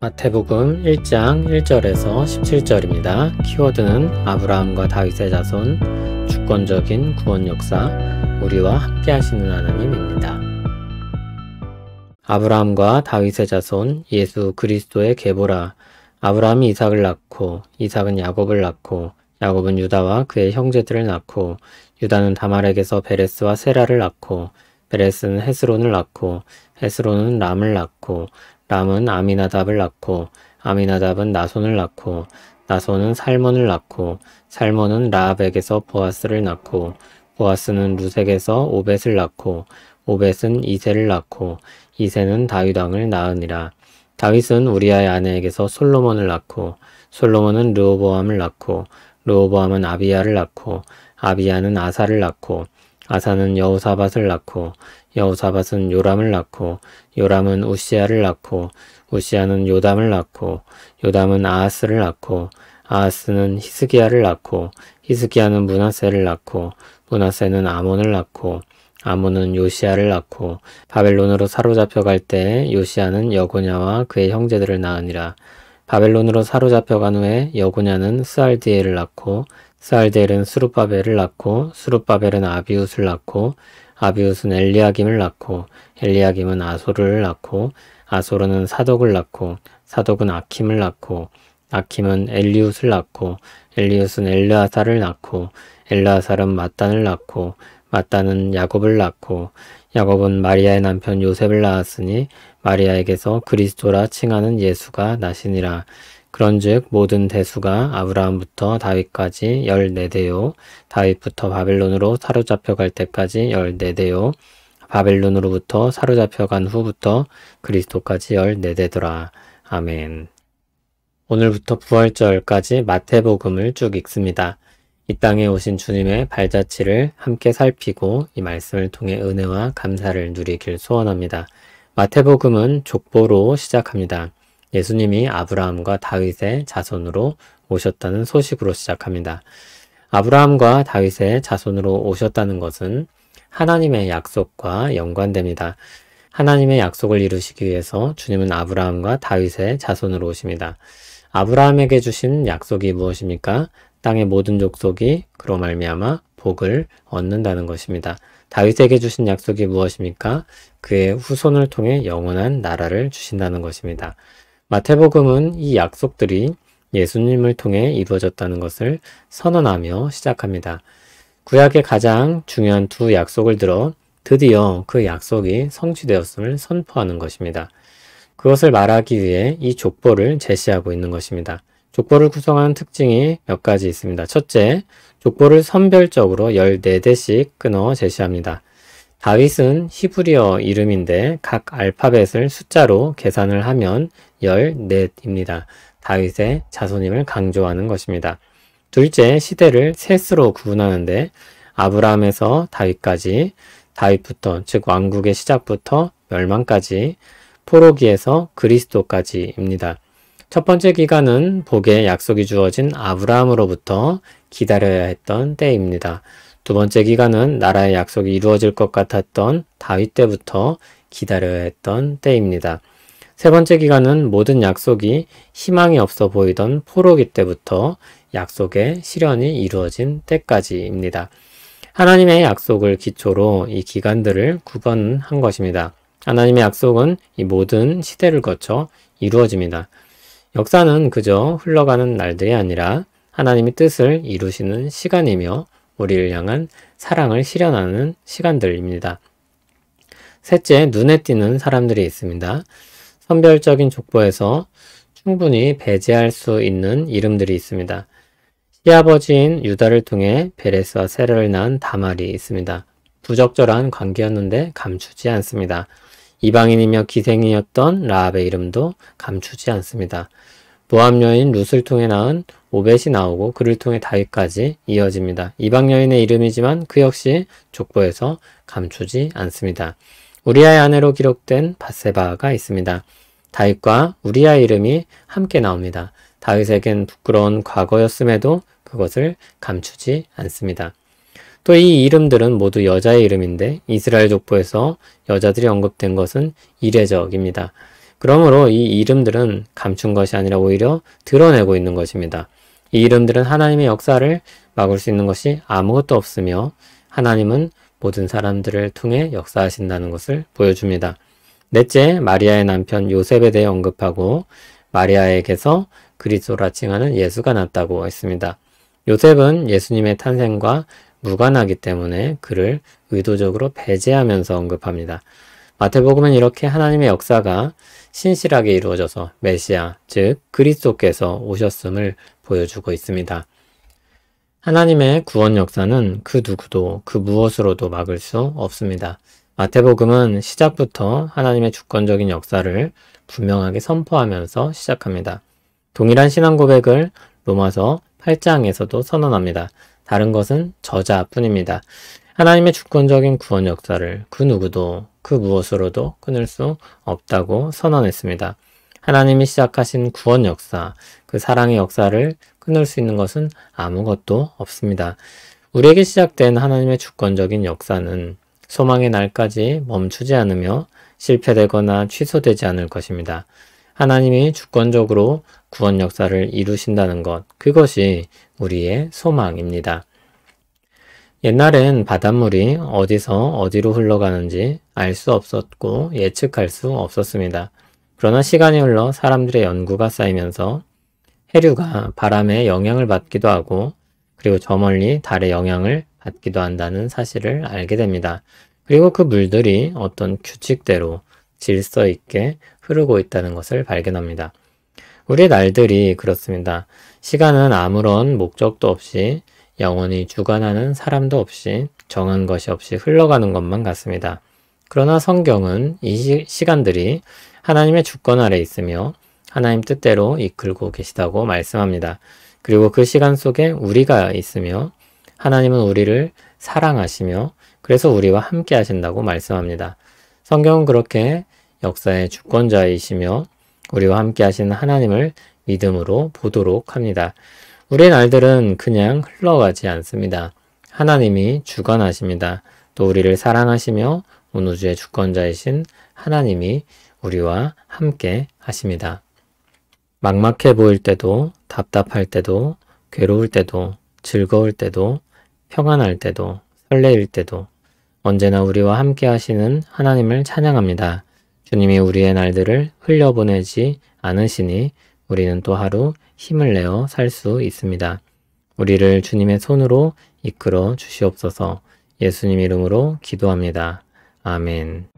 마태복음 1장 1절에서 17절입니다. 키워드는 아브라함과 다윗의 자손, 주권적인 구원 역사, 우리와 함께 하시는 하나님입니다. 아브라함과 다윗의 자손, 예수 그리스도의 계보라. 아브라함이 이삭을 낳고, 이삭은 야곱을 낳고, 야곱은 유다와 그의 형제들을 낳고, 유다는 다말에게서 베레스와 세라를 낳고, 베레스는 헤스론을 낳고, 헤스론은 람을 낳고, 람은 아미나답을 낳고, 아미나답은 나손을 낳고, 나손은 살몬을 낳고, 살몬은 라합에게서 보아스를 낳고, 보아스는 루색에서 오벳을 낳고, 오벳은 이새를 낳고, 이새는 다윗 왕을 낳으니라. 다윗은 우리아의 아내에게서 솔로몬을 낳고, 솔로몬은 르호보암을 낳고, 르호보암은 아비야를 낳고, 아비야는 아사를 낳고, 아사는 여호사밧을 낳고, 여호사밧은 요람을 낳고, 요람은 우시야를 낳고, 우시야는 요담을 낳고, 요담은 아하스를 낳고, 아하스는 히스기야를 낳고, 히스기야는 므낫세를 낳고, 므낫세는 아몬을 낳고, 아몬은 요시야를 낳고, 바벨론으로 사로잡혀 갈 때 요시야는 여고냐와 그의 형제들을 낳으니라. 바벨론으로 사로잡혀 간 후에 여고냐는 스알디엘을 낳고, 스알디엘은 스룹바벨을 낳고, 스룹바벨은 아비웃을 낳고, 아비웃은 엘리야김을 낳고, 엘리야김은 아소르를 낳고, 아소르는 사독을 낳고, 사독은 아킴을 낳고, 아킴은 엘리웃을 낳고, 엘리웃은 엘르아살을 낳고, 엘르아살은 mat단을 낳고, mat단은 야곱을 낳고, 야곱은 마리아의 남편 요셉을 낳았으니 마리아에게서 그리스도라 칭하는 예수가 나시니라. 그런즉 모든 대수가 아브라함부터 다윗까지 14대요. 다윗부터 바벨론으로 사로잡혀 갈 때까지 14대요. 바벨론으로부터 사로잡혀 간 후부터 그리스도까지 14대더라. 아멘. 오늘부터 부활절까지 마태복음을 쭉 읽습니다. 이 땅에 오신 주님의 발자취를 함께 살피고 이 말씀을 통해 은혜와 감사를 누리길 소원합니다. 마태복음은 족보로 시작합니다. 예수님이 아브라함과 다윗의 자손으로 오셨다는 소식으로 시작합니다. 아브라함과 다윗의 자손으로 오셨다는 것은 하나님의 약속과 연관됩니다. 하나님의 약속을 이루시기 위해서 주님은 아브라함과 다윗의 자손으로 오십니다. 아브라함에게 주신 약속이 무엇입니까? 땅의 모든 족속이 그로 말미암아 복을 얻는다는 것입니다. 다윗에게 주신 약속이 무엇입니까? 그의 후손을 통해 영원한 나라를 주신다는 것입니다. 마태복음은 이 약속들이 예수님을 통해 이루어졌다는 것을 선언하며 시작합니다. 구약의 가장 중요한 두 약속을 들어 드디어 그 약속이 성취되었음을 선포하는 것입니다. 그것을 말하기 위해 이 족보를 제시하고 있는 것입니다. 족보를 구성하는 특징이 몇 가지 있습니다. 첫째, 족보를 선별적으로 14대씩 끊어 제시합니다. 다윗은 히브리어 이름인데 각 알파벳을 숫자로 계산을 하면 14입니다. 다윗의 자손임을 강조하는 것입니다. 둘째, 시대를 셋으로 구분하는데 아브라함에서 다윗까지, 다윗부터 즉 왕국의 시작부터 멸망까지, 포로기에서 그리스도까지입니다. 첫 번째 기간은 복의 약속이 주어진 아브라함으로부터 기다려야 했던 때입니다. 두 번째 기간은 나라의 약속이 이루어질 것 같았던 다윗 때부터 기다려야 했던 때입니다. 세 번째 기간은 모든 약속이 희망이 없어 보이던 포로기 때부터 약속의 실현이 이루어진 때까지입니다. 하나님의 약속을 기초로 이 기간들을 구분한 것입니다. 하나님의 약속은 이 모든 시대를 거쳐 이루어집니다. 역사는 그저 흘러가는 날들이 아니라 하나님의 뜻을 이루시는 시간이며 우리를 향한 사랑을 실현하는 시간들입니다. 셋째, 눈에 띄는 사람들이 있습니다. 선별적인 족보에서 충분히 배제할 수 있는 이름들이 있습니다. 시아버지인 유다를 통해 베레스와 세라를 낳은 다말이 있습니다. 부적절한 관계였는데 감추지 않습니다. 이방인이며 기생이었던 라합의 이름도 감추지 않습니다. 모압 여인 룻을 통해 낳은 오벳이 나오고 그를 통해 다윗까지 이어집니다. 이방 여인의 이름이지만 그 역시 족보에서 감추지 않습니다. 우리아의 아내로 기록된 밧세바가 있습니다. 다윗과 우리아의 이름이 함께 나옵니다. 다윗에겐 부끄러운 과거였음에도 그것을 감추지 않습니다. 또 이 이름들은 모두 여자의 이름인데 이스라엘 족보에서 여자들이 언급된 것은 이례적입니다. 그러므로 이 이름들은 감춘 것이 아니라 오히려 드러내고 있는 것입니다. 이 이름들은 하나님의 역사를 막을 수 있는 것이 아무것도 없으며 하나님은 모든 사람들을 통해 역사하신다는 것을 보여줍니다. 넷째, 마리아의 남편 요셉에 대해 언급하고 마리아에게서 그리스도라 칭하는 예수가 났다고 했습니다. 요셉은 예수님의 탄생과 무관하기 때문에 그를 의도적으로 배제하면서 언급합니다. 마태복음은 이렇게 하나님의 역사가 신실하게 이루어져서 메시아, 즉 그리스도께서 오셨음을 보여주고 있습니다. 하나님의 구원 역사는 그 누구도 그 무엇으로도 막을 수 없습니다. 마태복음은 시작부터 하나님의 주권적인 역사를 분명하게 선포하면서 시작합니다. 동일한 신앙 고백을 로마서 8장에서도 선언합니다. 다른 것은 저자뿐입니다. 하나님의 주권적인 구원 역사를 그 누구도 그 무엇으로도 끊을 수 없다고 선언했습니다. 하나님이 시작하신 구원 역사, 그 사랑의 역사를 끊을 수 있는 것은 아무것도 없습니다. 우리에게 시작된 하나님의 주권적인 역사는 소망의 날까지 멈추지 않으며 실패되거나 취소되지 않을 것입니다. 하나님이 주권적으로 구원 역사를 이루신다는 것, 그것이 우리의 소망입니다. 옛날엔 바닷물이 어디서 어디로 흘러가는지 알 수 없었고 예측할 수 없었습니다. 그러나 시간이 흘러 사람들의 연구가 쌓이면서 해류가 바람의 영향을 받기도 하고 그리고 저 멀리 달의 영향을 받기도 한다는 사실을 알게 됩니다. 그리고 그 물들이 어떤 규칙대로 질서 있게 흐르고 있다는 것을 발견합니다. 우리의 날들이 그렇습니다. 시간은 아무런 목적도 없이 영원히 주관하는 사람도 없이 정한 것이 없이 흘러가는 것만 같습니다. 그러나 성경은 이 시간들이 하나님의 주권 아래 있으며 하나님 뜻대로 이끌고 계시다고 말씀합니다. 그리고 그 시간 속에 우리가 있으며 하나님은 우리를 사랑하시며 그래서 우리와 함께 하신다고 말씀합니다. 성경은 그렇게 역사의 주권자이시며 우리와 함께 하시는 하나님을 믿음으로 보도록 합니다. 우리의 날들은 그냥 흘러가지 않습니다. 하나님이 주관하십니다. 또 우리를 사랑하시며 온 우주의 주권자이신 하나님이 우리와 함께 하십니다. 막막해 보일 때도, 답답할 때도, 괴로울 때도, 즐거울 때도, 평안할 때도, 설레일 때도 언제나 우리와 함께 하시는 하나님을 찬양합니다. 주님이 우리의 날들을 흘려보내지 않으시니 우리는 또 하루 힘을 내어 살 수 있습니다. 우리를 주님의 손으로 이끌어 주시옵소서. 예수님 이름으로 기도합니다. 아멘.